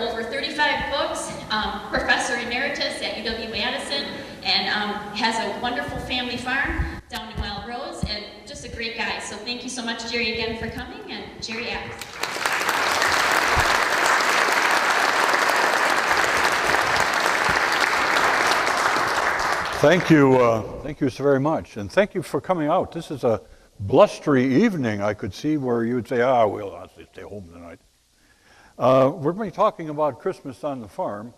over 35 books, professor emeritus at UW-Madison, and has a wonderful family farm down in Wild Rose, and just a great guy. So thank you so much, Jerry, again for coming, and Jerry Apps. Thank you so very much, and thank you for coming out. This is a blustery evening. I could see where you would say, we'll have to stay home tonight. We're going to be talking about Christmas on the farm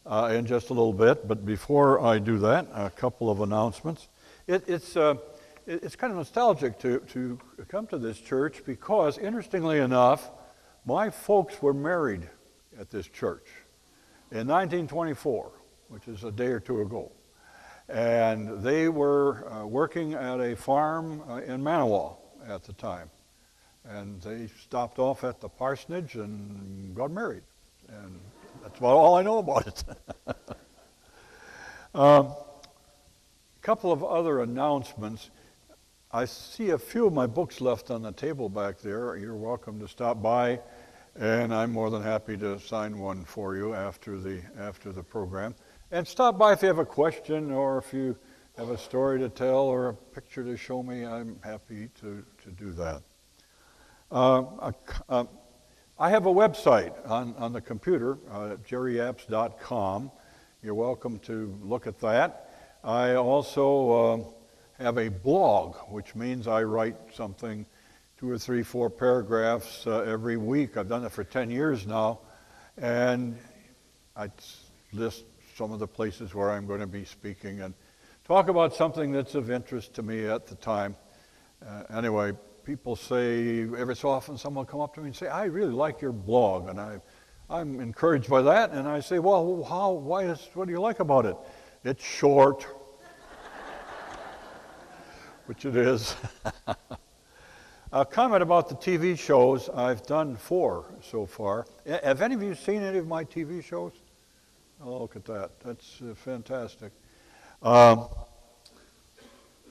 in just a little bit, but before I do that, a couple of announcements. It's kind of nostalgic to come to this church because, interestingly enough, my folks were married at this church in 1924, which is a day or two ago. And they were working at a farm in Manawa at the time. And they stopped off at the parsonage and got married. And that's about all I know about it. A couple of other announcements. I see a few of my books left on the table back there. You're welcome to stop by, and I'm more than happy to sign one for you after the program. And stop by if you have a question or if you have a story to tell or a picture to show me. I'm happy to do that. I have a website on the computer, jerryapps.com. You're welcome to look at that. I also have a blog, which means I write something, 2 or 3, 4 paragraphs every week. I've done it for 10 years now, and I list some of the places where I'm going to be speaking and talk about something that's of interest to me at the time. Anyway, people say, every so often someone will come up to me and say, I really like your blog, and I'm encouraged by that, and I say, well, what do you like about it? It's short, which it is. A comment about the TV shows. I've done 4 so far. Have any of you seen any of my TV shows? Oh, look at that. That's fantastic.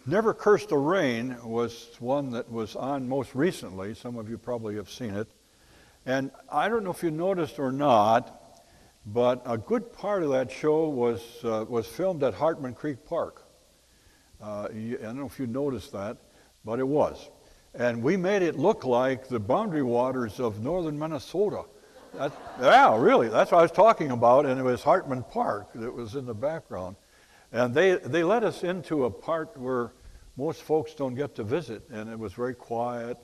Never Cursed the Rain was one that was on most recently. Some of you probably have seen it. And I don't know if you noticed or not, but a good part of that show was filmed at Hartman Creek Park. I don't know if you noticed that, but it was. And we made it look like the boundary waters of northern Minnesota. Yeah, really, that's what I was talking about, and it was Hartman Park that was in the background. And they let us into a part where most folks don't get to visit, and it was very quiet.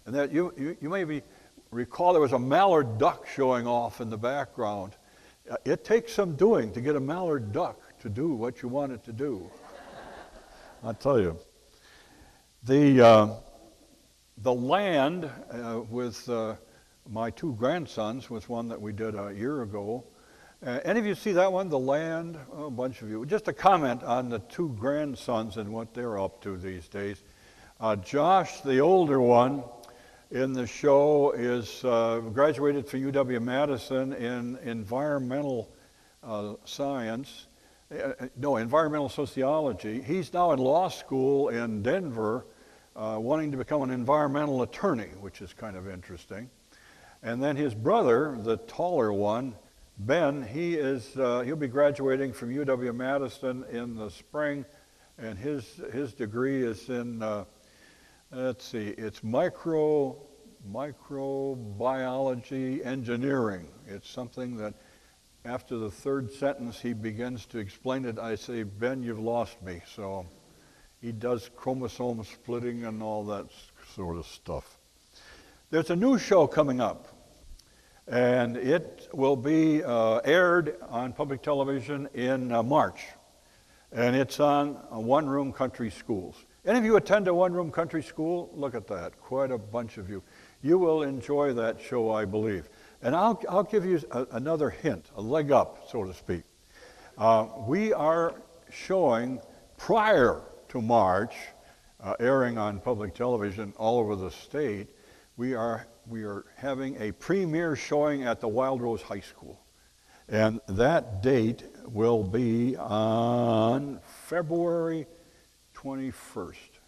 And that you maybe recall there was a mallard duck showing off in the background. It takes some doing to get a mallard duck to do what you want it to do. I'll tell you. The land with my 2 grandsons was one that we did a year ago. Any of you see that one, The Land? Oh, a bunch of you. Just a comment on the 2 grandsons and what they're up to these days. Josh, the older one in the show, is graduated from UW-Madison in environmental science. Environmental sociology. He's now in law school in Denver, wanting to become an environmental attorney, which is kind of interesting. And then his brother, the taller one, Ben, he'll be graduating from UW-Madison in the spring, and his degree is in it's microbiology engineering. It's something that after the 3rd sentence he begins to explain it. I say, Ben, you've lost me. So he does chromosome splitting and all that sort of stuff. There's a new show coming up, and it will be aired on public television in March, and it's on one-room country schools. Any of you attend a one-room country school? Look at that, quite a bunch of you. You will enjoy that show, I believe. And I'll give you another hint, a leg up, so to speak. We are showing, prior to March, airing on public television all over the state, we are having a premiere showing at the Wild Rose High School. And that date will be on February 21st.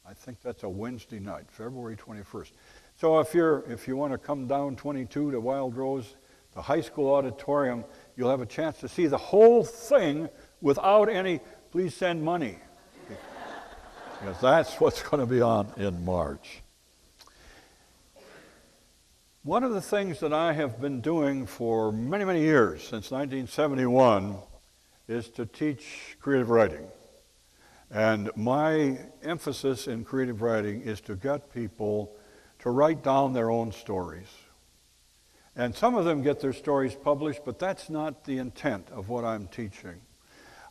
I think that's a Wednesday night, February 21st. So if you want to come down 22 to Wild Rose the high school auditorium. You'll have a chance to see the whole thing without any, please send money. Because that's what's going to be on in March. One of the things that I have been doing for many, many years, since 1971, is to teach creative writing. And my emphasis in creative writing is to get people to write down their own stories. And some of them get their stories published, but that's not the intent of what I'm teaching.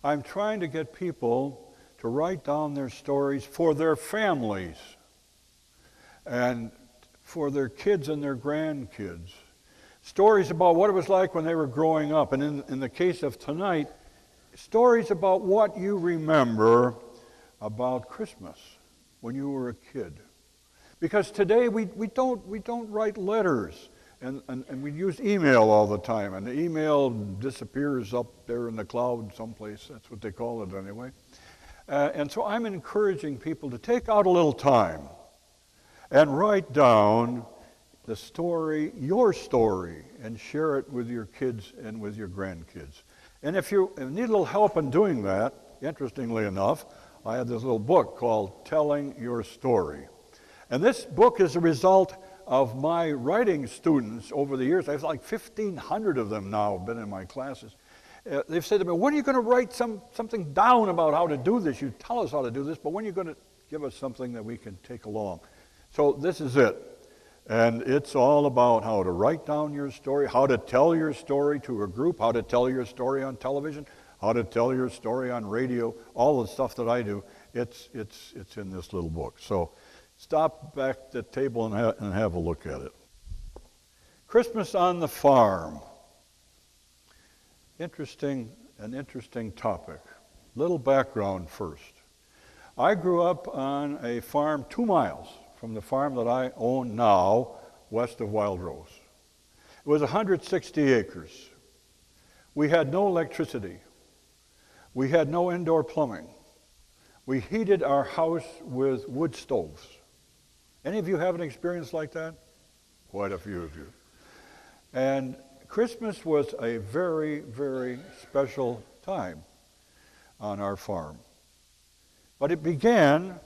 I'm trying to get people to write down their stories for their families and for their kids and their grandkids. Stories about what it was like when they were growing up. And in the case of tonight, stories about what you remember about Christmas when you were a kid. Because today we don't write letters, and we use email all the time, and the email disappears up there in the cloud someplace. That's what they call it anyway. And so I'm encouraging people to take out a little time and write down the story, your story, and share it with your kids and with your grandkids. And if you need a little help in doing that, interestingly enough, I have this little book called Telling Your Story. And this book is a result of my writing students over the years. I have like 1,500 of them now been in my classes. They've said to me, when are you going to write something down about how to do this? You tell us how to do this, but when are you going to give us something that we can take along? So this is it. And it's all about how to write down your story, how to tell your story to a group, how to tell your story on television, how to tell your story on radio, all the stuff that I do. It's in this little book. So stop back at the table and have a look at it. Christmas on the farm. An interesting topic. Little background first. I grew up on a farm 2 miles from the farm that I own now, west of Wild Rose. It was 160 acres. We had no electricity. We had no indoor plumbing. We heated our house with wood stoves. Any of you have an experience like that? Quite a few of you. And Christmas was a very, very special time on our farm. But it began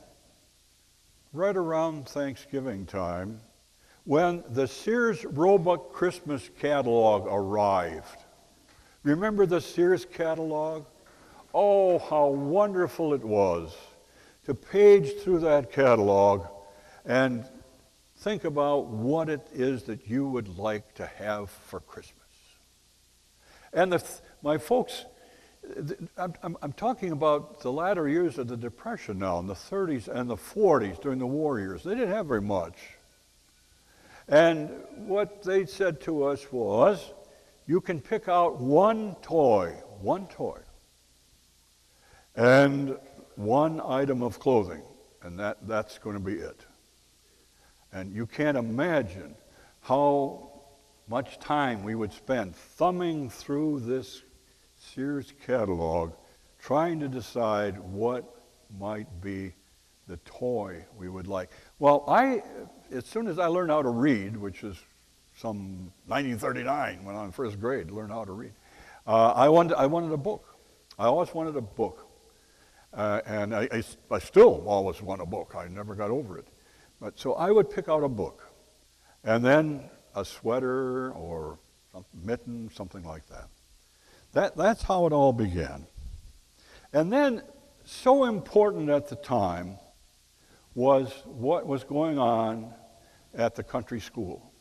right around Thanksgiving time when the Sears Roebuck Christmas catalog arrived. Remember the Sears catalog? Oh, how wonderful it was to page through that catalog and think about what it is that you would like to have for Christmas. And my folks, I'm talking about the latter years of the Depression now, in the 30s and the 40s during the war years. They didn't have very much. And what they said to us was, you can pick out one toy, and one item of clothing, and that's going to be it. And you can't imagine how much time we would spend thumbing through this Sears catalog, trying to decide what might be the toy we would like. Well, as soon as I learned how to read, which is some 1939 when I was in first grade, learned how to read, I wanted a book. I always wanted a book. And I still always want a book. I never got over it. But so I would pick out a book, and then a sweater or mitten, something like that. That's how it all began. And then, so important at the time was what was going on at the country school.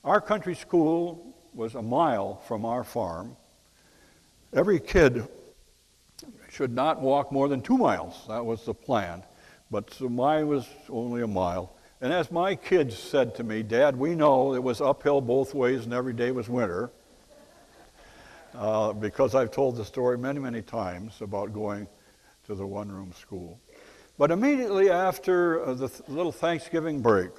Our country school was a mile from our farm. Every kid should not walk more than 2 miles. That was the plan. But so mine was only a mile. And as my kids said to me, Dad, we know it was uphill both ways and every day was winter. Because I've told the story many, many times about going to the one-room school. But immediately after the little Thanksgiving break,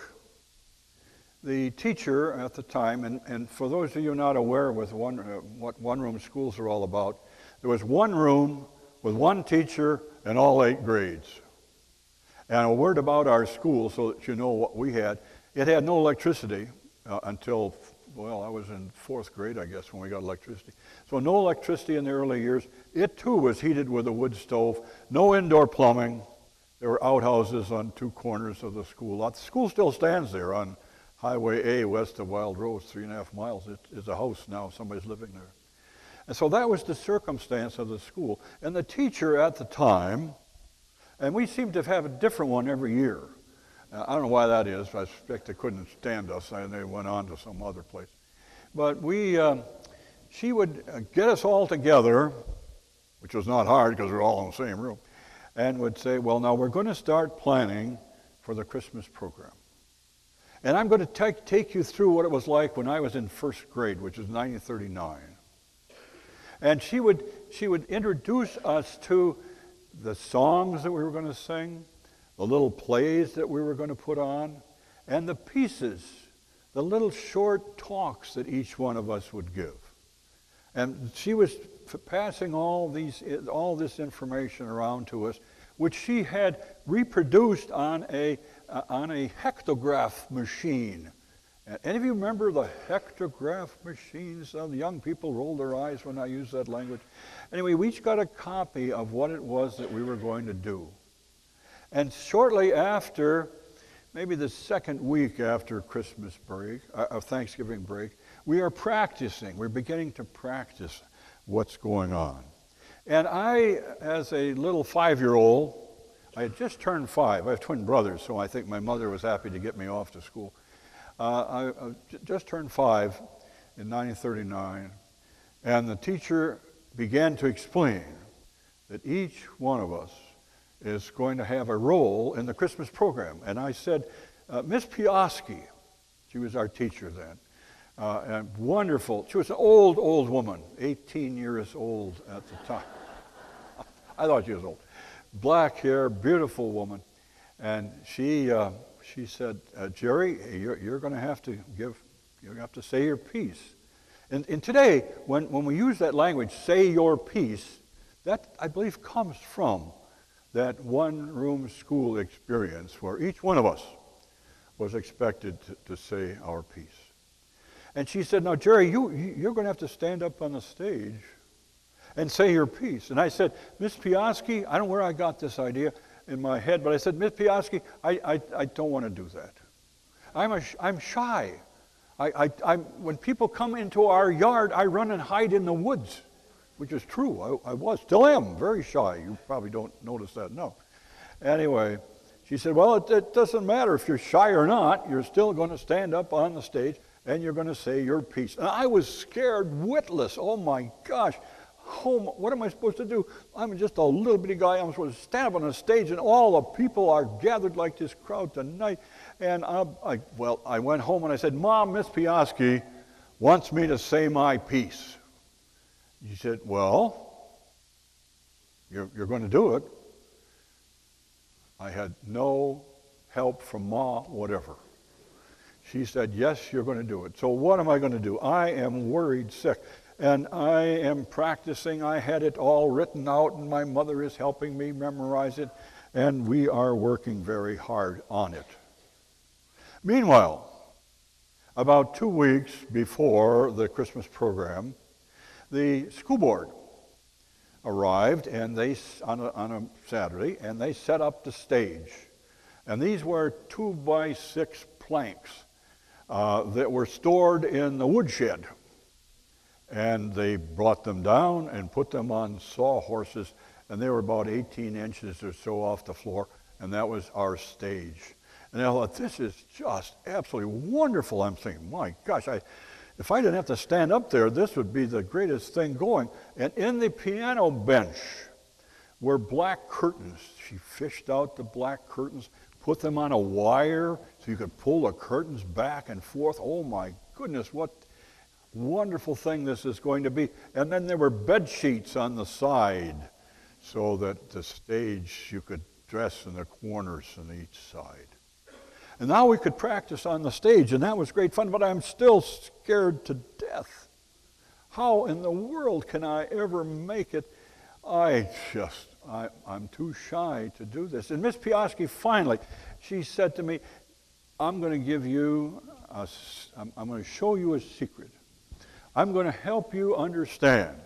the teacher at the time, and for those of you not aware with what one-room schools are all about, there was one room with one teacher and all 8 grades. And a word about our school so that you know what we had. It had no electricity until well, I was in 4th grade, I guess, when we got electricity. So no electricity in the early years. It, too, was heated with a wood stove. No indoor plumbing. There were outhouses on 2 corners of the school lot. The school still stands there on Highway A west of Wild Rose, 3.5 miles. It is a house now. Somebody's living there. And so that was the circumstance of the school. And the teacher at the time, and we seemed to have a different one every year. I don't know why that is. I suspect they couldn't stand us, and they went on to some other place. But she would get us all together, which was not hard because we were all in the same room, and would say, well, now we're going to start planning for the Christmas program. And I'm going to take you through what it was like when I was in 1st grade, which is 1939. And she would introduce us to the songs that we were going to sing, the little plays that we were going to put on, and the pieces, the little short talks that each one of us would give. And she was passing all this information around to us, which she had reproduced on a hectograph machine. Any of you remember the hectograph machines? The young people rolled their eyes when I used that language. Anyway, we each got a copy of what it was that we were going to do. And shortly after, maybe the 2nd week after Christmas break, Thanksgiving break, we are practicing. We're beginning to practice what's going on. And I, as a little 5-year-old, I had just turned 5. I have twin brothers, so I think my mother was happy to get me off to school. I just turned 5 in 1939, and the teacher began to explain that each one of us is going to have a role in the Christmas program. And I said, Miss Pioski, she was our teacher then, and wonderful. She was an old woman, 18 years old at the time. I thought she was old. Black hair, beautiful woman. And she said, Jerry, you're going to have to say your piece. And today, when we use that language, say your piece, that, I believe, comes from that one-room school experience where each one of us was expected to say our piece. And she said, now, Jerry, you're going to have to stand up on the stage and say your piece. And I said, Miss Pioski, I don't know where I got this idea in my head, but I said, Miss Pioski, I don't want to do that. I'm shy. When people come into our yard, I run and hide in the woods, which is true. I still am very shy. You probably don't notice that now. Anyway, she said, well, it doesn't matter if you're shy or not. You're still going to stand up on the stage and you're going to say your piece. And I was scared witless. Oh, my gosh. What am I supposed to do? I'm just a little bitty guy. I'm supposed to stand up on a stage and all the people are gathered like this crowd tonight. And I went home and I said, Mom, Miss Pioski wants me to say my piece. She said, well, you're going to do it. I had no help from Ma, whatever. She said, yes, you're going to do it. So what am I going to do? I am worried sick. And I am practicing. I had it all written out, and my mother is helping me memorize it, and we are working very hard on it. Meanwhile, about 2 weeks before the Christmas program, the school board arrived, and they on a Saturday, and they set up the stage. And these were 2x6 planks that were stored in the woodshed. And they brought them down and put them on sawhorses, and they were about 18 inches or so off the floor, and that was our stage. And I thought, this is just absolutely wonderful. I'm thinking, my gosh, if I didn't have to stand up there, this would be the greatest thing going. And in the piano bench were black curtains. She fished out the black curtains, put them on a wire so you could pull the curtains back and forth. Oh, my goodness, what wonderful thing this is going to be. And then there were bed sheets on the side so that the stage you could dress in the corners on each side. And now we could practice on the stage, and that was great fun, but I'm still scared to death. How in the world can I ever make it? I'm too shy to do this. And Miss Pioski finally, she said to me, I'm going to give you I'm going to show you a secret. I'm going to help you understand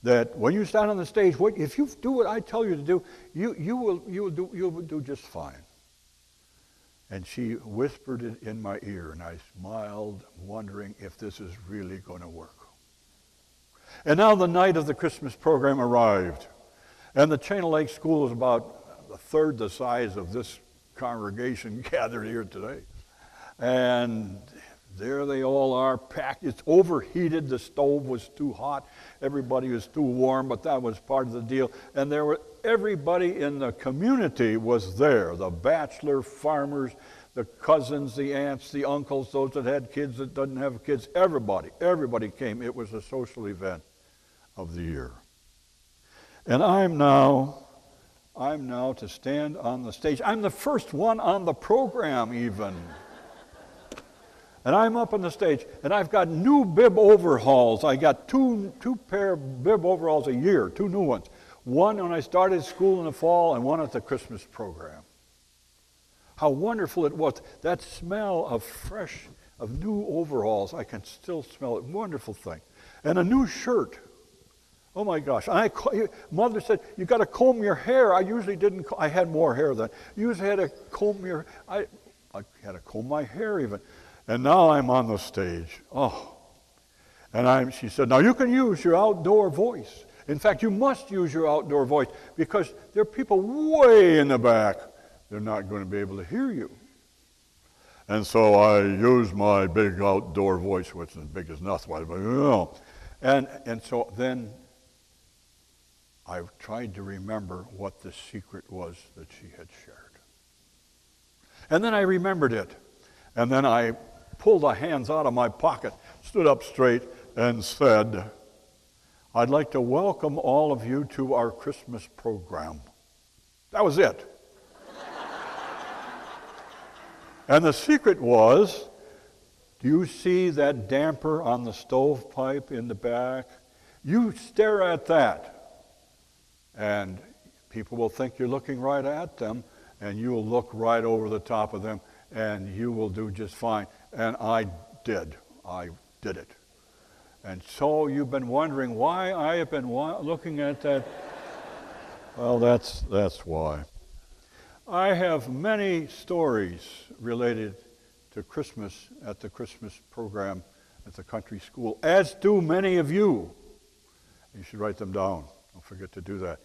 that when you stand on the stage, if you do what I tell you to do, you will do just fine. And she whispered it in my ear, and I smiled, wondering if this is really going to work. And now the night of the Christmas program arrived, and the Chain of Lake School is about a third the size of this congregation gathered here today. And there they all are, packed. It's overheated. The stove was too hot. Everybody was too warm, but that was part of the deal. And everybody in the community was there. The bachelor farmers, the cousins, the aunts, the uncles, those that had kids, that didn't have kids. Everybody came. It was a social event of the year. And I'm now to stand on the stage. I'm the first one on the program even. And I'm up on the stage, and I've got new bib overhauls. I got two pair of bib overalls a year, 2 new ones. One when I started school in the fall, and one at the Christmas program. How wonderful it was. That smell of new overalls, I can still smell it. Wonderful thing. And a new shirt. Oh my gosh. And Mother said, you got to comb your hair. I usually didn't. I had more hair then. You usually had to comb I had to comb my hair even. And now I'm on the stage. Oh. And she said, now you can use your outdoor voice. In fact, you must use your outdoor voice because there are people way in the back. They're not going to be able to hear you. And so I used my big outdoor voice, which is as big as nothing, but you know. And so then I tried to remember what the secret was that she had shared. And then I remembered it. And then I pulled the hands out of my pocket, stood up straight, and said, I'd like to welcome all of you to our Christmas program. That was it. And the secret was, do you see that damper on the stovepipe in the back? You stare at that, and people will think you're looking right at them, and you will look right over the top of them, and you will do just fine. And I did it. And so you've been wondering why I have been looking at that. Well, that's why. I have many stories related to Christmas at the Christmas program at the country school, as do many of you. You should write them down. Don't forget to do that.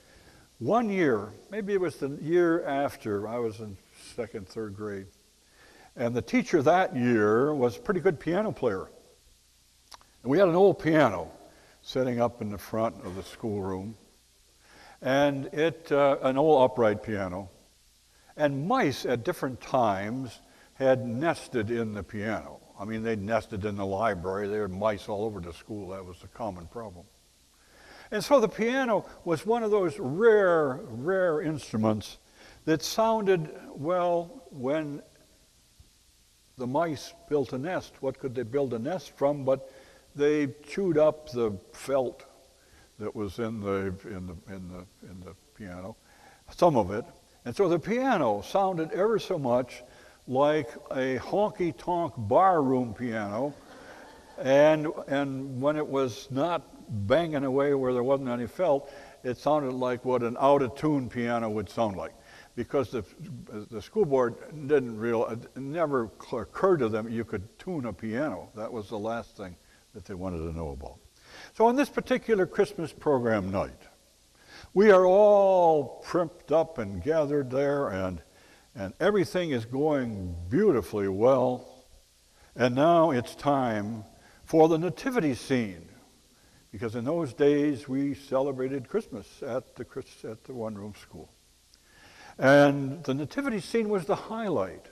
One year, maybe it was the year after, I was in 2nd, 3rd grade, and the teacher that year was a pretty good piano player. And we had an old piano sitting up in the front of the schoolroom, and an old upright piano. And mice at different times had nested in the piano. I mean, they nested in the library. There were mice all over the school. That was a common problem. And so the piano was one of those rare instruments that sounded, well, when the mice built a nest. What could they build a nest from? But they chewed up the felt that was in the piano, some of it. And so the piano sounded ever so much like a honky-tonk barroom piano. And when it was not banging away where there wasn't any felt, it sounded like what an out-of-tune piano would sound like. Because the school board didn't realize, it never occurred to them you could tune a piano. That was the last thing that they wanted to know about. So on this particular Christmas program night, we are all primped up and gathered there, and everything is going beautifully well. And now it's time for the nativity scene, because in those days we celebrated Christmas at the one-room school. And the nativity scene was the highlight.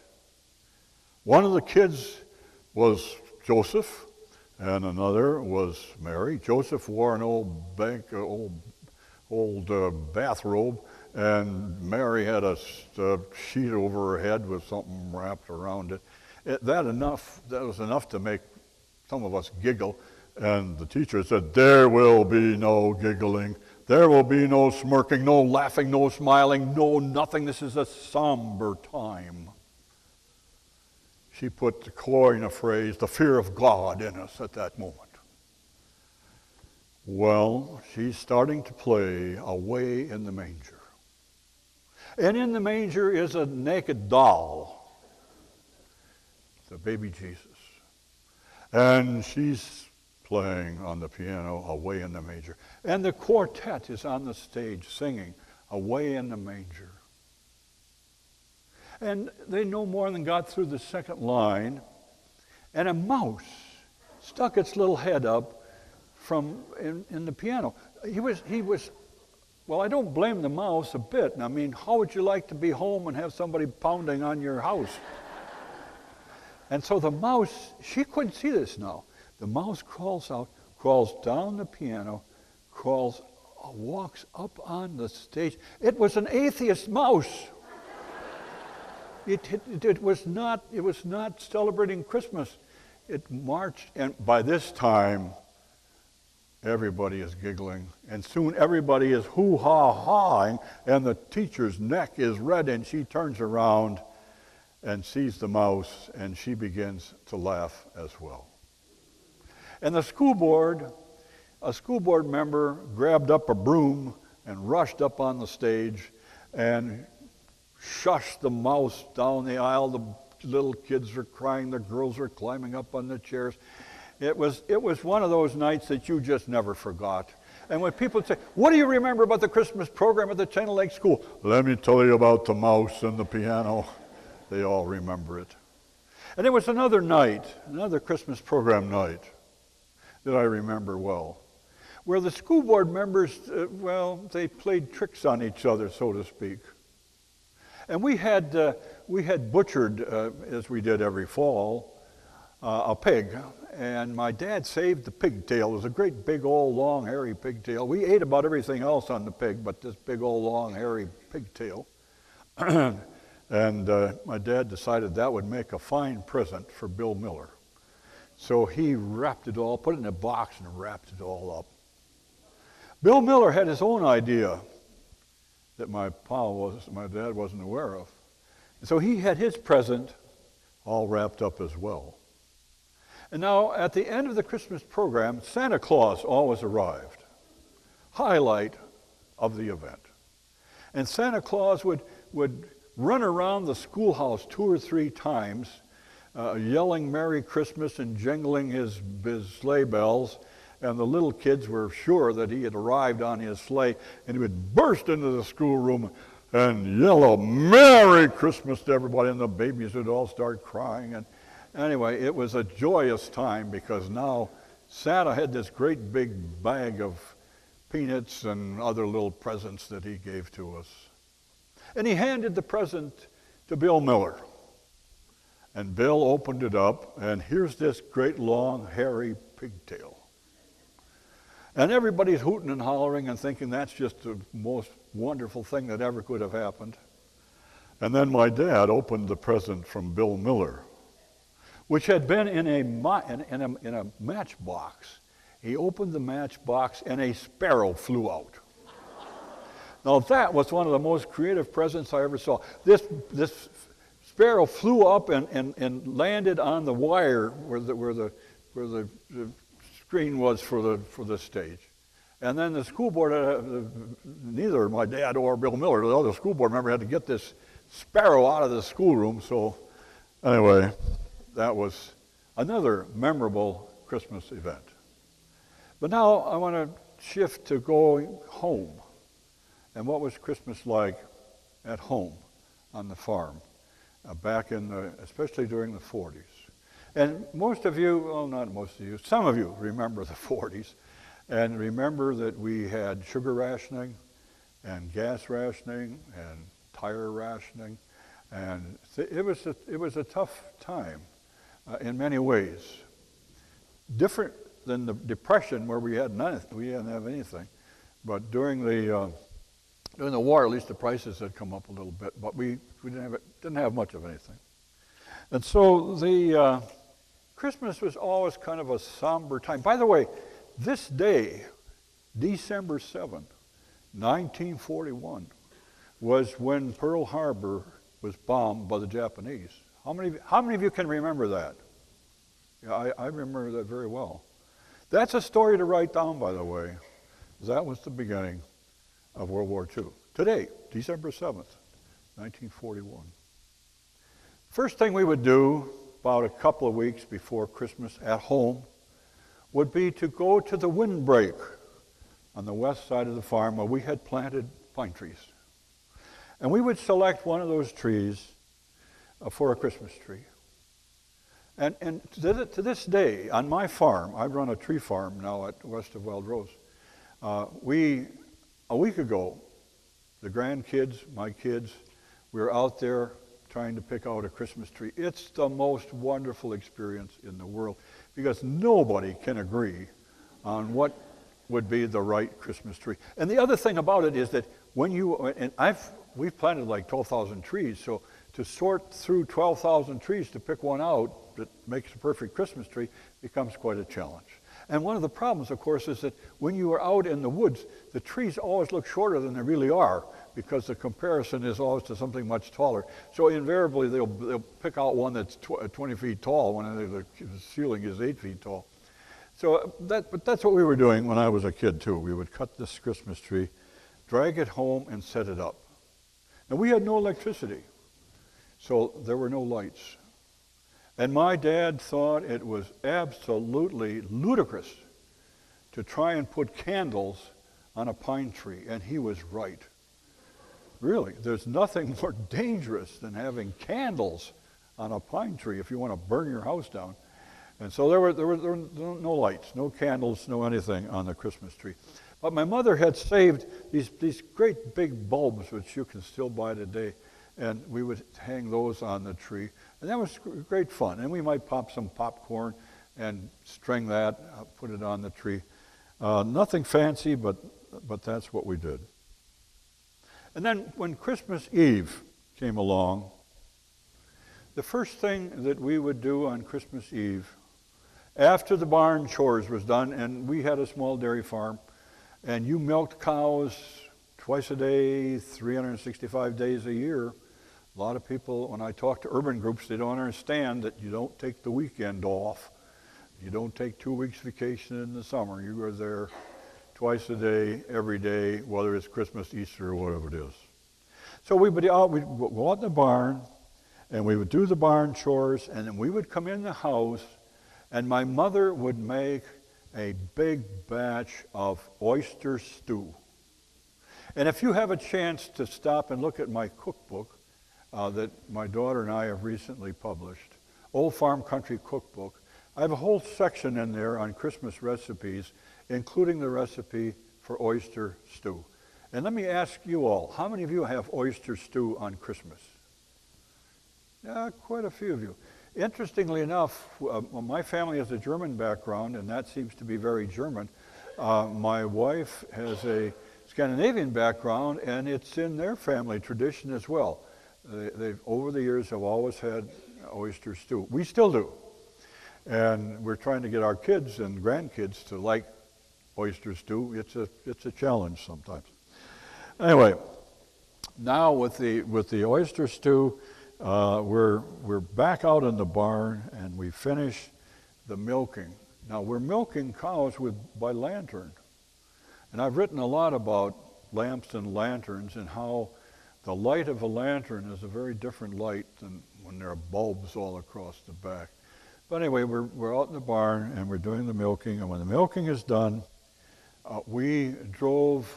One of the kids was Joseph, and another was Mary. Joseph wore an old bathrobe, and Mary had a sheet over her head with something wrapped around it. That was enough to make some of us giggle. And the teacher said, there will be no giggling. There will be no smirking, no laughing, no smiling, no nothing. This is a somber time. she put the coin of phrase, the fear of God, in us at that moment. Well, she's starting to play Away in the Manger. And in the manger is a naked doll, the baby Jesus. And she's playing on the piano Away in the Manger. And the quartet is on the stage singing Away in the Manger. And they no more than got through the second line, and a mouse stuck its little head up from in the piano. He was, well, I don't blame the mouse a bit. I mean, how would you like to be home and have somebody pounding on your house? And so the mouse, she couldn't see this now. The mouse crawls out, crawls down the piano, walks up on the stage. It was an atheist mouse. It was not celebrating Christmas. It marched, and by this time, everybody is giggling, and soon everybody is hoo-ha-hawing, and the teacher's neck is red, and she turns around and sees the mouse, and she begins to laugh as well. And a school board member grabbed up a broom and rushed up on the stage and shushed the mouse down the aisle. The little kids are crying, the girls are climbing up on the chairs. It was one of those nights that you just never forgot. And when people say, what do you remember about the Christmas program at the China Lake School? Let me tell you about the mouse and the piano. They all remember it. And there was another night, another Christmas program night that I remember well, where the school board members, they played tricks on each other, so to speak. And we had butchered, as we did every fall, a pig. And my dad saved the pigtail. It was a great big old long hairy pigtail. We ate about everything else on the pig, but this big old long hairy pigtail. And my dad decided that would make a fine present for Bill Miller. So he wrapped it all, put it in a box and wrapped it all up. Bill Miller had his own idea that my dad wasn't aware of. And so he had his present all wrapped up as well. And now at the end of the Christmas program, Santa Claus always arrived. Highlight of the event. And Santa Claus would run around the schoolhouse 2 or 3 times, yelling Merry Christmas and jingling his sleigh bells. And the little kids were sure that he had arrived on his sleigh, and he would burst into the schoolroom and yell a Merry Christmas to everybody, and the babies would all start crying. And anyway, it was a joyous time because now Santa had this great big bag of peanuts and other little presents that he gave to us. And he handed the present to Bill Miller. And Bill opened it up, and here's this great long hairy pigtail. And everybody's hooting and hollering and thinking that's just the most wonderful thing that ever could have happened. And then my dad opened the present from Bill Miller, which had been in a matchbox. He opened the matchbox and a sparrow flew out. Now that was one of the most creative presents I ever saw. This sparrow flew up and landed on the wire where the screen was for the stage. And then the school board, neither my dad or Bill Miller, the other school board member, had to get this sparrow out of the schoolroom. So anyway, that was another memorable Christmas event. But now I want to shift to going home. And what was Christmas like at home on the farm, back especially during the 40s. And most of you, well, not most of you, some of you remember the 40s and remember that we had sugar rationing and gas rationing and tire rationing. And it was a tough time in many ways. Different than the Depression where we didn't have anything. But during the war, at least the prices had come up a little bit, but we didn't have much of anything. And so the Christmas was always kind of a somber time. By the way, this day, December 7, 1941, was when Pearl Harbor was bombed by the Japanese. How many of you can remember that? Yeah, I remember that very well. That's a story to write down, by the way. That was the beginning of World War II. Today, December 7th, 1941. First thing we would do about a couple of weeks before Christmas at home would be to go to the windbreak on the west side of the farm where we had planted pine trees. And we would select one of those trees for a Christmas tree. And to this day, on my farm, I run a tree farm now at west of Wild Rose. A week ago, the grandkids, my kids, we were out there trying to pick out a Christmas tree. It's the most wonderful experience in the world because nobody can agree on what would be the right Christmas tree. And the other thing about it is that we've planted like 12,000 trees, so to sort through 12,000 trees to pick one out that makes a perfect Christmas tree becomes quite a challenge. And one of the problems, of course, is that when you are out in the woods, the trees always look shorter than they really are because the comparison is always to something much taller. So invariably, they'll pick out one that's 20 feet tall when the ceiling is 8 feet tall. So but that's what we were doing when I was a kid, too. We would cut this Christmas tree, drag it home, and set it up. Now, we had no electricity, so there were no lights. And my dad thought it was absolutely ludicrous to try and put candles on a pine tree, and he was right. Really, there's nothing more dangerous than having candles on a pine tree if you want to burn your house down. And so there were no lights, no candles, no anything on the Christmas tree. But my mother had saved these great big bulbs, which you can still buy today, and we would hang those on the tree. And that was great fun. And we might pop some popcorn and string that, put it on the tree. Nothing fancy, but that's what we did. And then when Christmas Eve came along, the first thing that we would do on Christmas Eve, after the barn chores was done, and we had a small dairy farm, and you milked cows twice a day, 365 days a year. A lot of people, when I talk to urban groups, they don't understand that you don't take the weekend off. You don't take 2 weeks vacation in the summer. You are there twice a day, every day, whether it's Christmas, Easter, or whatever it is. So we'd go out in the barn, and we would do the barn chores, and then we would come in the house, and my mother would make a big batch of oyster stew. And if you have a chance to stop and look at my cookbook that my daughter and I have recently published, Old Farm Country Cookbook, I have a whole section in there on Christmas recipes, including the recipe for oyster stew. And let me ask you all, how many of you have oyster stew on Christmas? Yeah, quite a few of you. Interestingly enough, my family has a German background, and that seems to be very German. My wife has a Scandinavian background, and it's in their family tradition as well. They've over the years have always had oyster stew. We still do. And we're trying to get our kids and grandkids to like oyster stew. It's a challenge sometimes. Anyway, now with the oyster stew, we're back out in the barn, and we finish the milking. Now we're milking cows by lantern, and I've written a lot about lamps and lanterns and how the light of a lantern is a very different light than when there are bulbs all across the back. But anyway, we're out in the barn, and we're doing the milking, and when the milking is done, we drove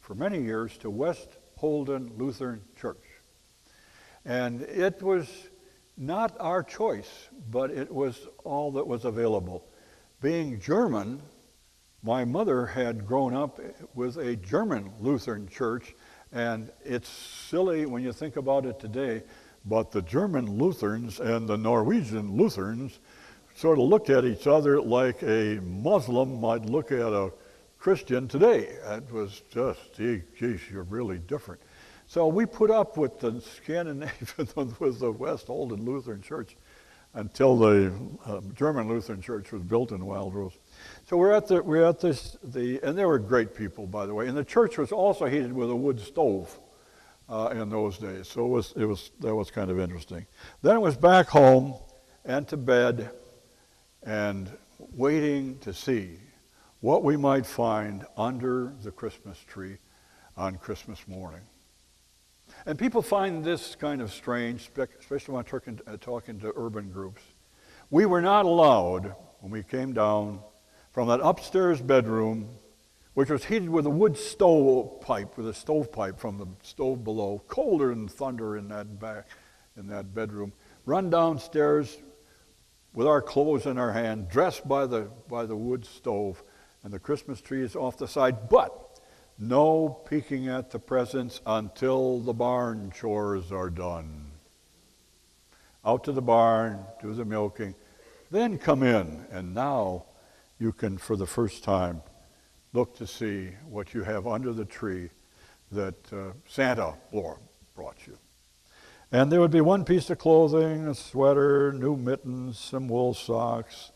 for many years to West Holden Lutheran Church. And it was not our choice, but it was all that was available. Being German, my mother had grown up with a German Lutheran church, and it's silly when you think about it today, but the German Lutherans and the Norwegian Lutherans sort of looked at each other like a Muslim might look at a Christian today. It was just, geez, you're really different. So we put up with the Scandinavian, with the West Holden Lutheran Church until the German Lutheran Church was built in Wild Rose. So we're at this, and they were great people, by the way. And the church was also heated with a wood stove. in those days. So that was kind of interesting. Then it was back home and to bed and waiting to see what we might find under the Christmas tree on Christmas morning. And people find this kind of strange, especially when I'm talking to urban groups. We were not allowed, when we came down from that upstairs bedroom, which was heated with a wood stove pipe, with a stovepipe from the stove below, colder than thunder in that bedroom, run downstairs with our clothes in our hand, dressed by the wood stove, and the Christmas tree is off the side, but no peeking at the presents until the barn chores are done. Out to the barn, do the milking, then come in, and now you can, for the first time, look to see what you have under the tree that Santa brought you. And there would be one piece of clothing, a sweater, new mittens, some wool socks,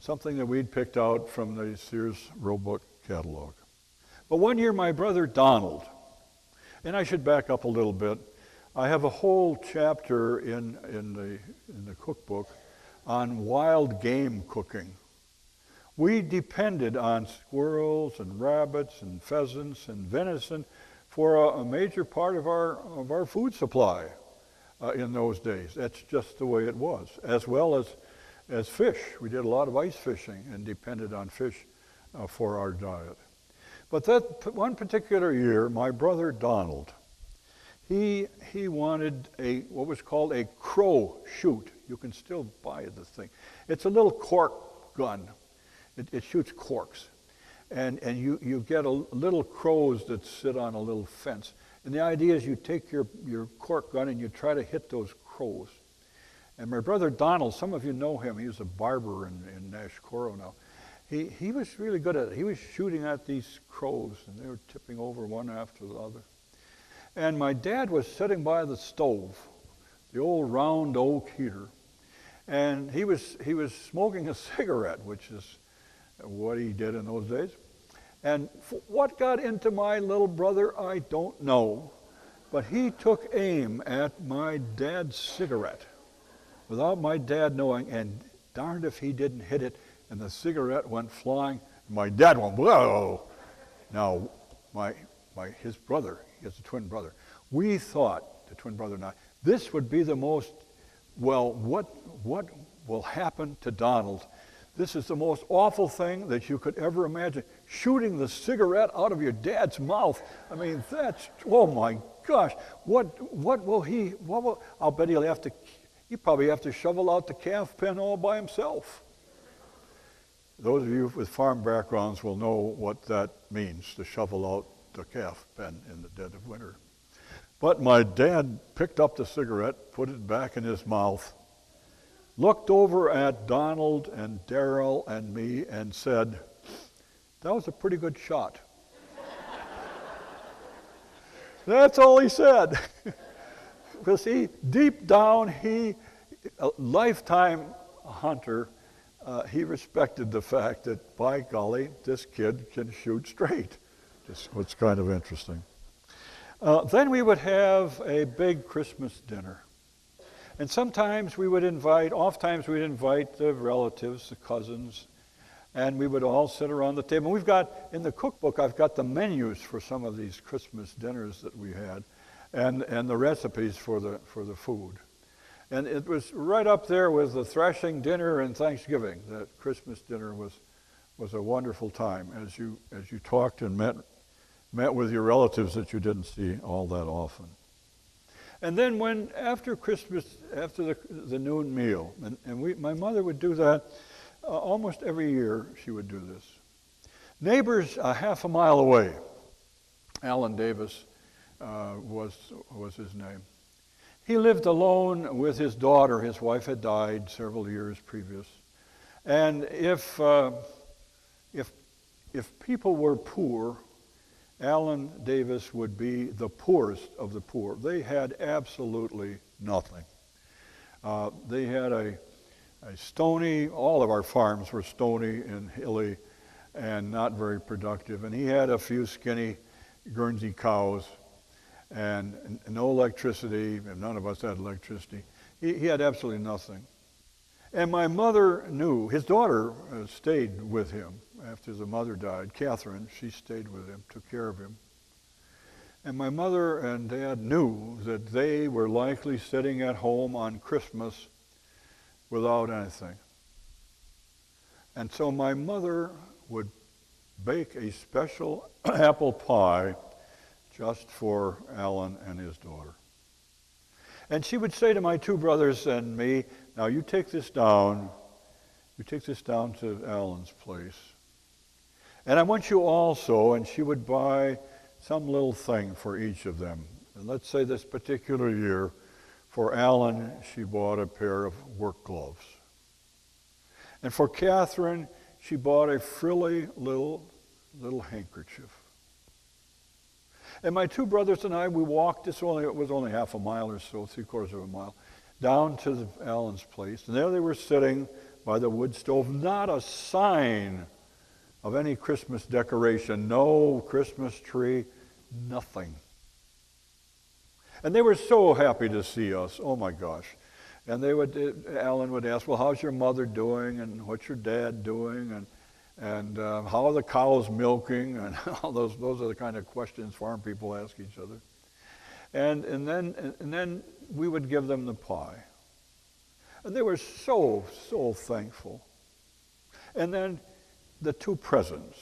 something that we'd picked out from the Sears Roebuck catalog. But one year my brother Donald, and I should back up a little bit, I have a whole chapter in the cookbook on wild game cooking. We depended on squirrels and rabbits and pheasants and venison for a major part of our food supply in those days. That's just the way it was, as well as fish. We did a lot of ice fishing and depended on fish for our diet. But that one particular year, my brother Donald, he wanted what was called a crow shoot. You can still buy the thing. It's a little cork gun. It shoots corks. And you get little crows that sit on a little fence. And the idea is you take your cork gun and you try to hit those crows. And my brother Donald, some of you know him, he was a barber in Nash Coro now. He was really good at it. He was shooting at these crows and they were tipping over one after the other. And my dad was sitting by the stove, the old round oak heater, and he was smoking a cigarette, which is what he did in those days. And what got into my little brother, I don't know, but he took aim at my dad's cigarette without my dad knowing, and darned if he didn't hit it, and the cigarette went flying. My dad went, whoa! Now, his brother, he has a twin brother, we thought, the twin brother and I, this would be the most, well, what will happen to Donald? This is the most awful thing that you could ever imagine. Shooting the cigarette out of your dad's mouth. I mean, that's, oh my gosh. I'll bet he'll probably have to shovel out the calf pen all by himself. Those of you with farm backgrounds will know what that means, to shovel out the calf pen in the dead of winter. But my dad picked up the cigarette, put it back in his mouth, looked over at Donald and Darrell and me and said, "That was a pretty good shot." That's all he said. Because deep down, a lifetime hunter, he respected the fact that, by golly, this kid can shoot straight. Just what's kind of interesting. Then we would have a big Christmas dinner. And oftentimes we'd invite the relatives, the cousins, and we would all sit around the table. We've got, in the cookbook, I've got the menus for some of these Christmas dinners that we had, and the recipes for the food. And it was right up there with the threshing dinner and Thanksgiving. That Christmas dinner was a wonderful time as you talked and met with your relatives that you didn't see all that often. And then after Christmas, after the noon meal, and my mother would do that almost every year. She would do this. Neighbors half a mile away, Alan Davis was his name. He lived alone with his daughter. His wife had died several years previous. And if people were poor, Alan Davis would be the poorest of the poor. They had absolutely nothing. They had a stony, all of our farms were stony and hilly and not very productive. And he had a few skinny Guernsey cows. and no electricity, and none of us had electricity. He had absolutely nothing. And my mother knew, his daughter stayed with him after the mother died. Catherine, she stayed with him, took care of him. And my mother and Dad knew that they were likely sitting at home on Christmas without anything. And so my mother would bake a special apple pie just for Alan and his daughter. And she would say to my two brothers and me, now you take this down to Alan's place. And I want you also, and she would buy some little thing for each of them. And let's say this particular year, for Alan, she bought a pair of work gloves. And for Catherine, she bought a frilly little handkerchief. And my two brothers and I, we walked, it was only half a mile or so, 3/4 of a mile, down to Alan's place. And there they were sitting by the wood stove, not a sign of any Christmas decoration, no Christmas tree, nothing. And they were so happy to see us, oh my gosh. And Alan would ask, well, how's your mother doing, and what's your dad doing, and how are the cows milking, and all those are the kind of questions farm people ask each other. And then we would give them the pie. And they were so thankful. And then the two presents,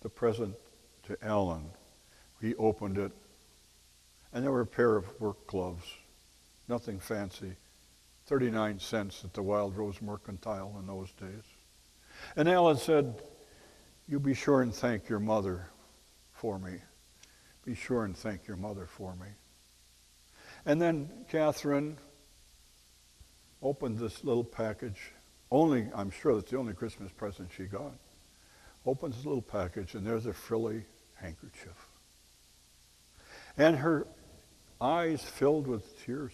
the present to Alan, he opened it, and there were a pair of work gloves, nothing fancy, 39 cents at the Wild Rose Mercantile in those days. And Alan said, you be sure and thank your mother for me. Be sure and thank your mother for me. And then Catherine opened this little package. I'm sure that's the only Christmas present she got. Opens this little package, and there's a frilly handkerchief. And her eyes filled with tears.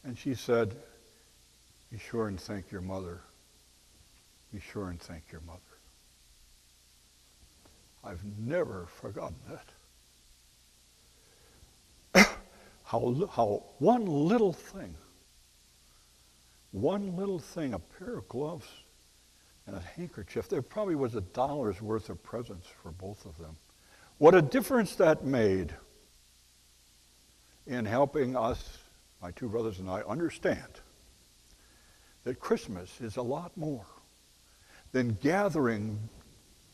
And she said, be sure and thank your mother. Be sure and thank your mother. I've never forgotten that. How one little thing, a pair of gloves and a handkerchief, there probably was $1 worth of presents for both of them. What a difference that made in helping us, my two brothers and I, understand that Christmas is a lot more than gathering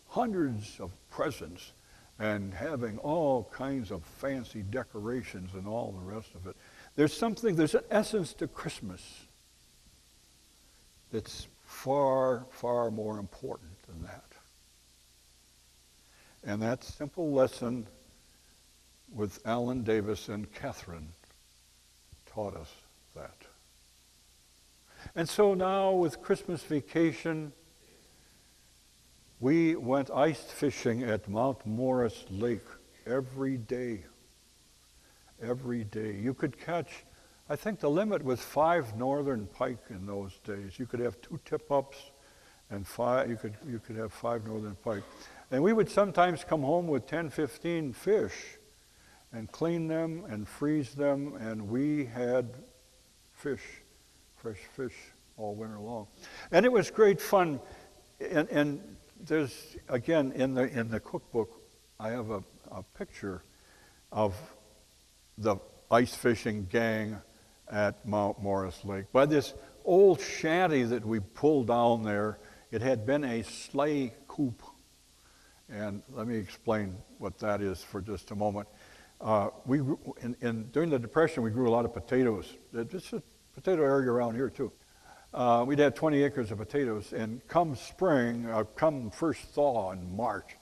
hundreds of presents and having all kinds of fancy decorations and all the rest of it. There's an essence to Christmas that's far, far more important than that. And that simple lesson with Alan Davis and Catherine taught us that. And so now with Christmas vacation, we went ice fishing at Mount Morris Lake every day. Every day. You could catch, I think the limit was 5 northern pike in those days. You could have 2 tip-ups and 5, you could have 5 northern pike. And we would sometimes come home with 10, 15 fish and clean them and freeze them, and we had fish, fresh fish all winter long. And it was great fun. And there's, again, in the cookbook, I have a picture of the ice fishing gang at Mount Morris Lake. By this old shanty that we pulled down there, it had been a sleigh coop. And let me explain what that is for just a moment. During the Depression, we grew a lot of potatoes. Just a potato area around here, too. We'd had 20 acres of potatoes, and come spring, come first thaw in March,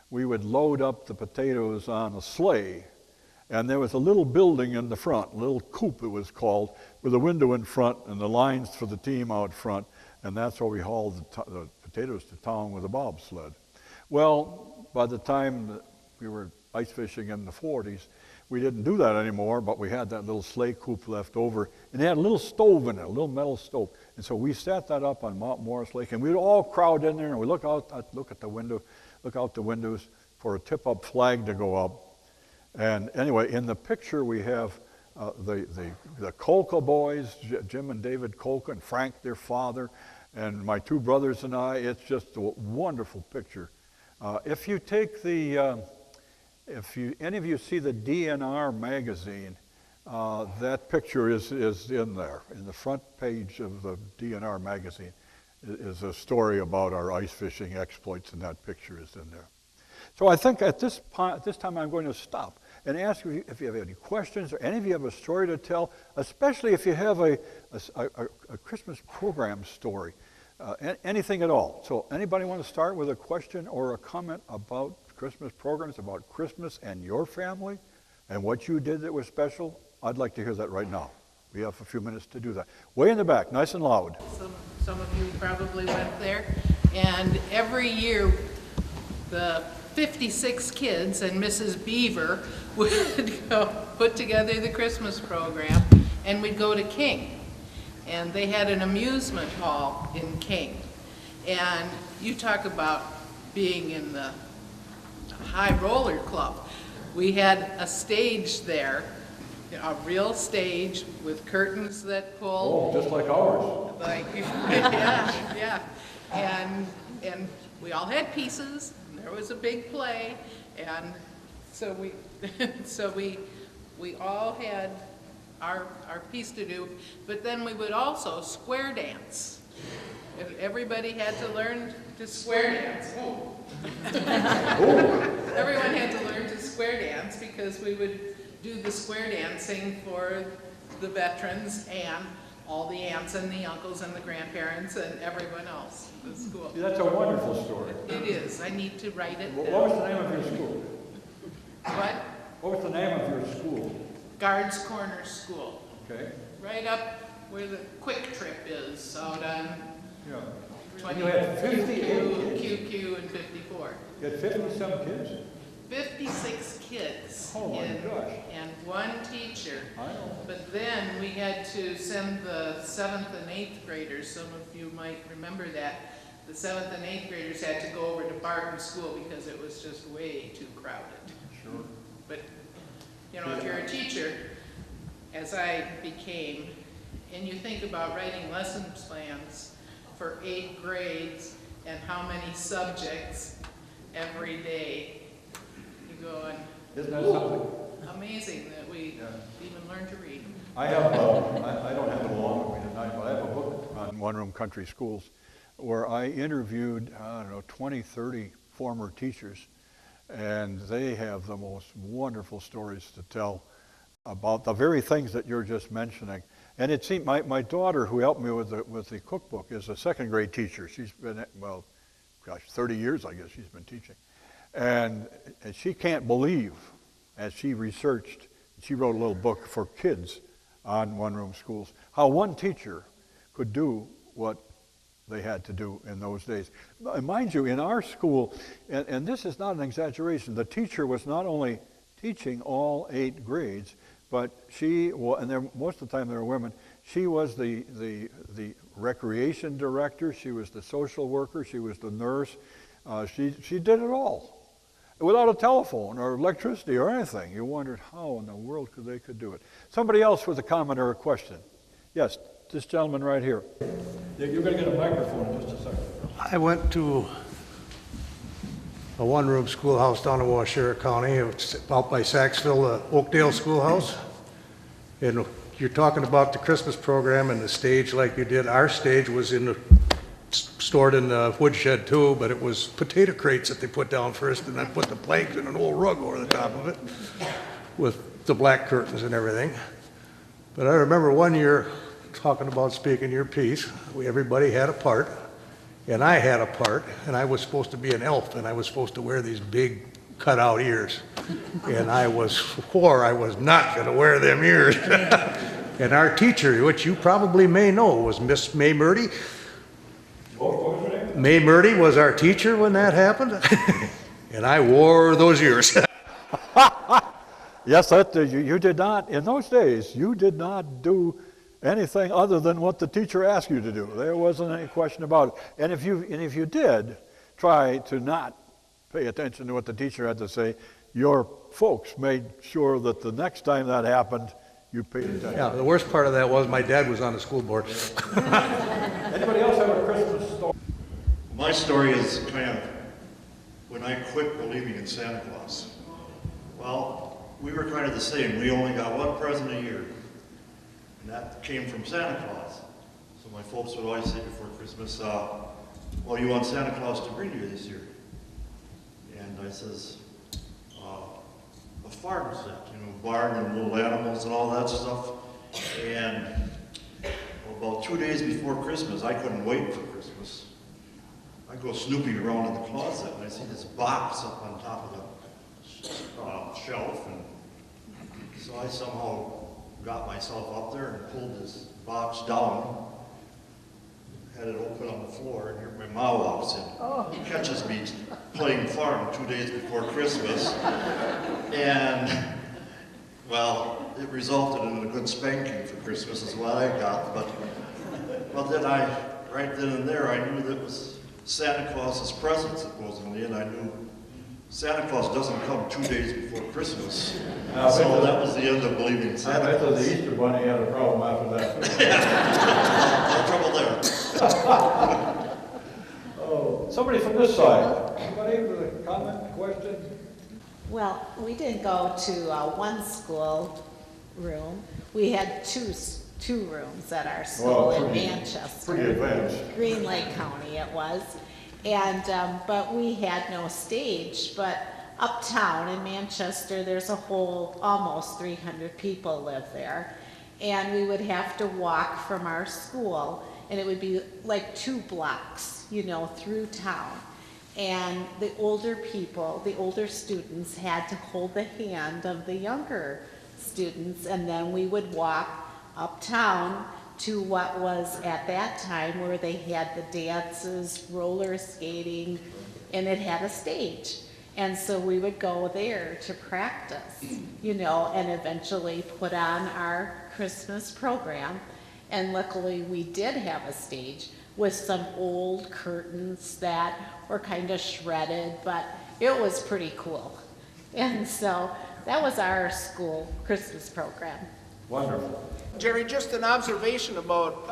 we would load up the potatoes on a sleigh, and there was a little building in the front, a little coop it was called, with a window in front and the lines for the team out front, and that's where we hauled the potatoes to town with a bobsled. Well, by the time we were ice fishing in the 40s, we didn't do that anymore, but we had that little sleigh coop left over, and it had a little stove in it, a little metal stove. And so we set that up on Mount Morris Lake, and we'd all crowd in there, and we look out the windows for a tip-up flag to go up. And anyway, in the picture we have the Kolka boys, Jim and David Kolka, and Frank, their father, and my two brothers and I. It's just a wonderful picture. If you take the, any of you see the DNR magazine, that picture is in there. In the front page of the DNR magazine is a story about our ice fishing exploits, and that picture is in there. So I think at this time I'm going to stop and ask you if you have any questions or any of you have a story to tell, especially if you have a Christmas program story, anything at all. So anybody want to start with a question or a comment about Christmas programs, about Christmas and your family and what you did that was special? I'd like to hear that right now. We have a few minutes to do that. Way in the back, nice and loud. Some of you probably went there, and every year the 56 kids and Mrs. Beaver would go put together the Christmas program, and we'd go to King. And they had an amusement hall in King. And you talk about being in the high roller club. We had a stage there, a real stage with curtains that pull. Oh, just like ours. Like, yeah. And we all had pieces. There was a big play, and so we all had our piece to do, but then we would also square dance. And everybody had to learn to square dance. Everyone had to learn to square dance because we would do the square dancing for the veterans and all the aunts and the uncles and the grandparents and everyone else in the school. See, that's a wonderful story. It is. I need to write it down. What was the name of your school? What? What was the name of your school? Guards Corner School. Okay. Right up where the Quick Trip is, out on Yeah. 20, You had 58 QQ and 54. You had 50-some kids? 56 kids. Oh my gosh. And one teacher. I know. But then we had to send the 7th and 8th graders, some of you might remember that, the 7th and 8th graders had to go over to Barton School because it was just way too crowded. Sure. But, you know, if you're a teacher, as I became, and you think about writing lesson plans for 8 grades and how many subjects every day, you go and, Isn't that something? amazing that we even learned to read. I have, I don't have it along with me tonight, but I have a book on one-room country schools where I interviewed, 20, 30 former teachers, and they have the most wonderful stories to tell about the very things that you're just mentioning. And it seemed, my daughter, who helped me with the cookbook, is a second grade teacher. She's been, 30 years, I guess, she's been teaching. And she can't believe, as she researched, she wrote a little book for kids on one-room schools, how one teacher could do what they had to do in those days. Mind you, in our school, and this is not an exaggeration, the teacher was not only teaching all 8 grades, but she, and most of the time they were women, she was the recreation director, she was the social worker, she was the nurse, she did it all. Without a telephone or electricity or anything. You wondered how in the world they could do it. Somebody else with a comment or a question. Yes, this gentleman right here. You're going to get a microphone in just a second. I went to a one-room schoolhouse down in Waupaca County. It's out by Saxville, the Oakdale Schoolhouse. And you're talking about the Christmas program and the stage like you did. Our stage was stored in the woodshed too, but it was potato crates that they put down first, and then put the planks and an old rug over the top of it with the black curtains and everything. But I remember one year talking about speaking your piece, everybody had a part, and I had a part, and I was supposed to be an elf, and I was supposed to wear these big cutout ears. And I swore I was not going to wear them ears. And our teacher, which you probably may know, was Miss May Murdy. May Murdy was our teacher when that happened, and I wore those ears. Yes, you did not, in those days, you did not do anything other than what the teacher asked you to do. There wasn't any question about it. And if you did try to not pay attention to what the teacher had to say, your folks made sure that the next time that happened, you paid attention. Yeah, the worst part of that was my dad was on the school board. Anybody else have a Christmas story? My story is kind of when I quit believing in Santa Claus. Well, we were kind of the same. We only got one present a year, and that came from Santa Claus. So my folks would always say before Christmas, what do you want Santa Claus to bring you this year? And I says, a farm set, barn and little animals and all that stuff. And about 2 days before Christmas, I couldn't wait for Christmas. I go snooping around in the closet and I see this box up on top of the shelf, and so I somehow got myself up there and pulled this box down, had it open on the floor, and here my ma walks in. He catches me playing farm 2 days before Christmas, and well, it resulted in a good spanking for Christmas is what I got, but then right then and there, I knew that it was Santa Claus's present supposedly, and I knew Santa Claus doesn't come 2 days before Christmas. So that was the end of believing in Santa Claus. I bet the Easter Bunny had a problem after that. No trouble there. Oh, somebody from this side. Anybody with a comment, question? Well, we didn't go to one school room. We had two rooms at our school in Manchester. Pretty advanced. Green Lake County it was. And, but we had no stage. But uptown in Manchester, there's a whole, almost 300 people live there. And we would have to walk from our school, and it would be like 2 blocks, through town. And the older people, the older students had to hold the hand of the younger students, and then we would walk uptown to what was at that time where they had the dances, roller skating, and it had a stage. And so we would go there to practice, and eventually put on our Christmas program. And luckily we did have a stage with some old curtains that were kind of shredded, but it was pretty cool. And so that was our school Christmas program. Wonderful. Jerry, just an observation about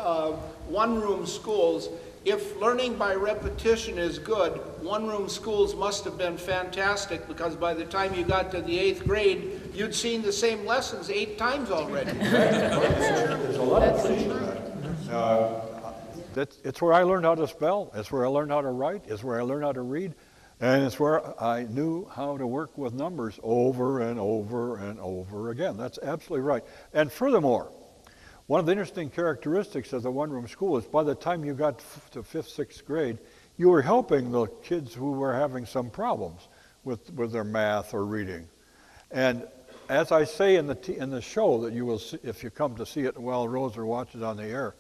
one-room schools. If learning by repetition is good, one-room schools must have been fantastic, because by the time you got to the 8th grade, you'd seen the same lessons 8 times already. There's a lot of truth to that. It's where I learned how to spell. It's where I learned how to write. It's where I learned how to read. And it's where I knew how to work with numbers over and over and over again. That's absolutely right. And furthermore, one of the interesting characteristics of the one-room school is by the time you got to 5th, 6th grade, you were helping the kids who were having some problems with their math or reading. And as I say in the show that you will see, if you come to see it while Rose or watch it on the air,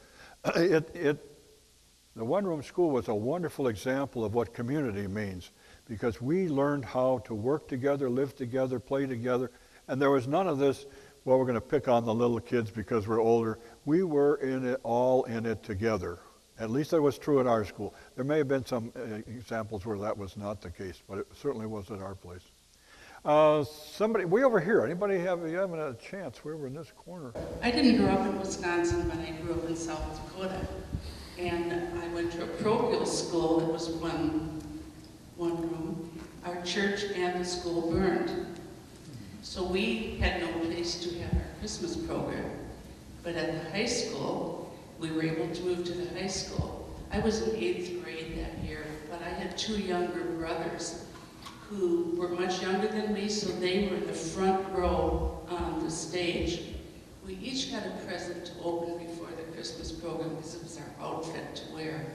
the one-room school was a wonderful example of what community means, because we learned how to work together, live together, play together, and there was none of this, well, we're going to pick on the little kids because we're older. We were all in it together. At least that was true at our school. There may have been some examples where that was not the case, but it certainly was at our place. Somebody, way over here, you haven't had a chance, way over in this corner. I didn't grow up in Wisconsin, but I grew up in South Dakota. And I went to a parochial school that was one room. Our church and the school burned. So we had no place to have our Christmas program. But at the high school, we were able to move to the high school. I was in 8th grade that year, but I had 2 younger brothers who were much younger than me, so they were in the front row on the stage. We each got a present to open before the Christmas program because it was our outfit to wear.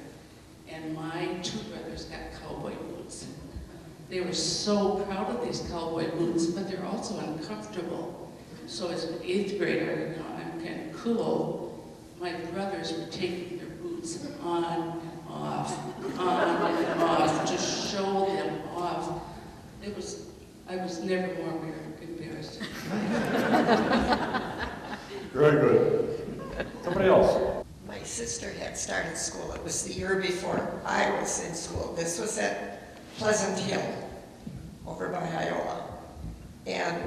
And my 2 brothers got cowboy boots. They were so proud of these cowboy boots, but they're also uncomfortable. So as an 8th grader, I'm kind of cool. My brothers were taking their boots on and off to show them off. I was never more embarrassed. Very good. Somebody else. My sister had started school. It was the year before I was in school. This was at Pleasant Hill, over by Iowa. And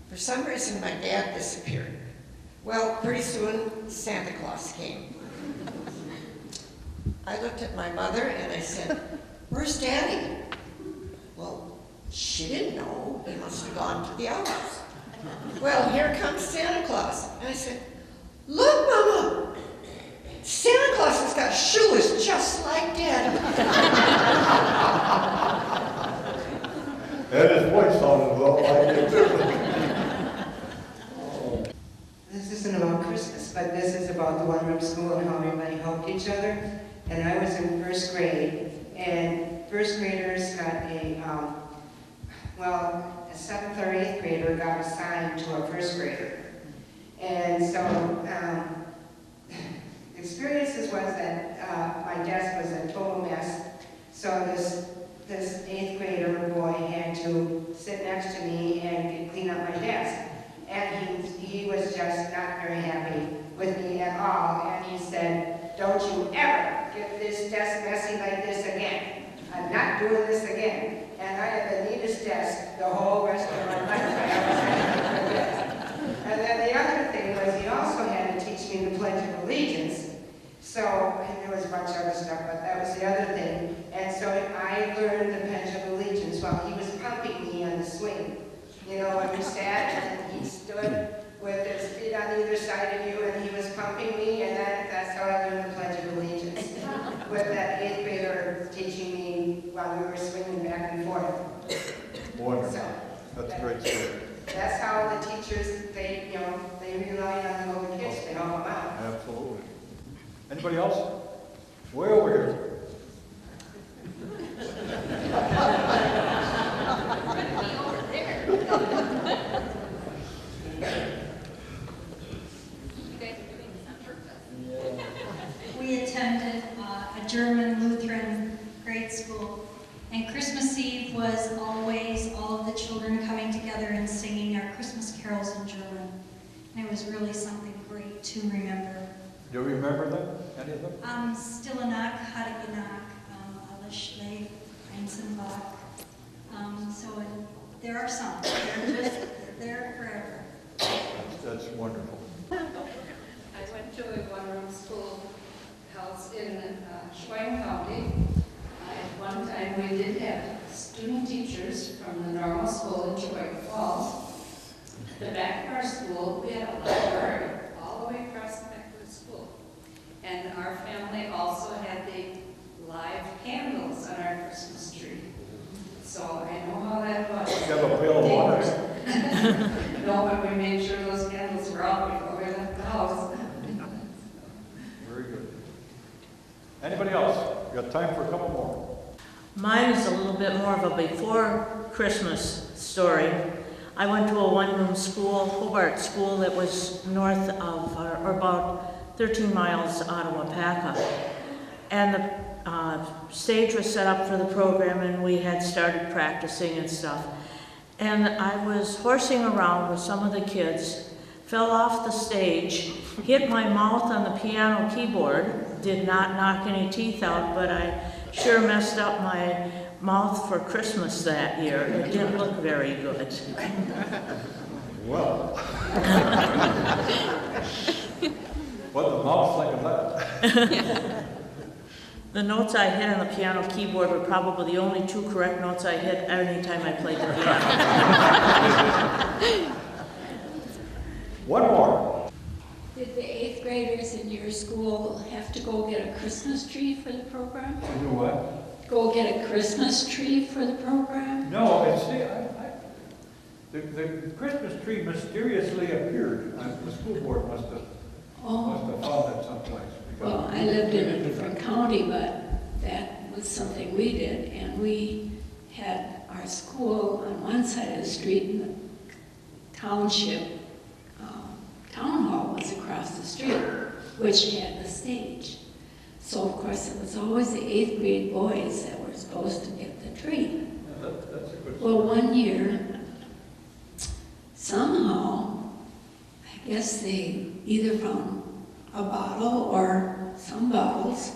for some reason, my dad disappeared. Well, pretty soon, Santa Claus came. I looked at my mother and I said, "Where's Daddy?" Well, she didn't know. He must have gone to the outhouse. Well, here comes Santa Claus. And I said, "Look, Mama, Santa Claus has got shoes just like Daddy." And his voice sounded well like it too. This isn't about Christmas, but this is about the one-room school and how everybody helped each other. And I was in first grade, and first graders got a 7th or 8th grader got assigned to a first grader. And so the experiences was that my desk was a total mess. So this 8th grader boy had to sit next to me and clean up my desk. And he was just not very happy with me at all. And he said, "Don't you ever get this desk messy like this again. I'm not doing this again." And I had the neatest desk the whole rest of my life. And then the other thing was he also had to teach me the Pledge of Allegiance. So, and there was a bunch of other stuff, but that was the other thing. And so I learned the Pledge of Allegiance while he was pumping me on the swing. You know, when we sat and he stood with his feet on either side of you and he was pumping me, and that's how I learned the Pledge of Allegiance. With that 8th grader teaching me while we were swinging back and forth. Wonderful. So, That's a great story. that's how the teachers, they rely on the older kids to help them out. Absolutely. Anybody else? Way over here. We attended a German Lutheran grade school, and Christmas Eve was always all of the children coming together and singing our Christmas carols in German. And it was really something great to remember. Do you remember them? Any of them? Stille Nacht, Heilige Nacht, Alles Schläft, Einsenbach. There are some. They're just there forever. That's wonderful. I went to a one-room schoolhouse in Schwein County. At one time, we did have student teachers from the normal school in Schwein Falls. The back of our school, we had a library all the way across the back of the school. And our family also had the live candles on our Christmas tree. So I know how that was. You have a pail of water? No, but we made sure those candles were out before we left the house. Very good. Anybody else? You got time for a couple more. Mine is a little bit more of a before Christmas story. I went to a one-room school, Hobart School, that was north of, or about 13 miles out of Waupaca. And the stage was set up for the program, and we had started practicing and stuff. And I was horsing around with some of the kids, fell off the stage, hit my mouth on the piano keyboard, did not knock any teeth out, but I sure messed up my mouth for Christmas that year. It didn't look very good. Well. What the mouse think of that? The notes I hit on the piano keyboard were probably the only 2 correct notes I hit any time I played the piano. One more. Did the 8th graders in your school have to go get a Christmas tree for the program? To do what? Go get a Christmas tree for the program? No, the Christmas tree mysteriously appeared. The school board must have found it someplace. Well, I lived in a different county, but that was something we did, and we had our school on one side of the street, and the township town hall was across the street, which had the stage. So, of course, it was always the 8th grade boys that were supposed to get the tree. Yeah, that's a good Well, one year, somehow, I guess they either found a bottle or some bottles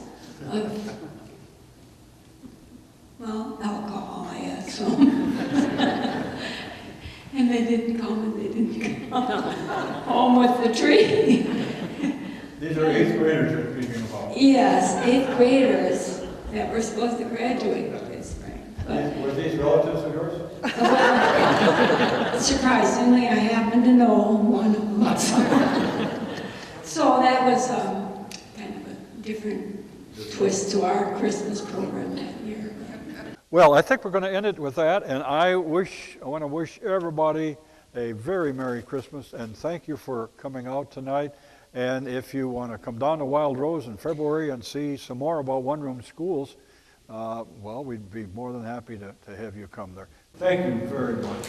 of, well, alcohol, I assume. And And they didn't come, and they didn't come home with the tree. These are 8th graders you're speaking about. Yes, 8th graders that were supposed to graduate this spring. But, Were these relatives of yours? surprisingly, I happen to know one of them. So that was kind of a different twist to our Christmas program that year. Well, I think we're going to end it with that, and I want to wish everybody a very Merry Christmas, and thank you for coming out tonight. And if you want to come down to Wild Rose in February and see some more about one-room schools, well, we'd be more than happy to have you come there. Thank you very much.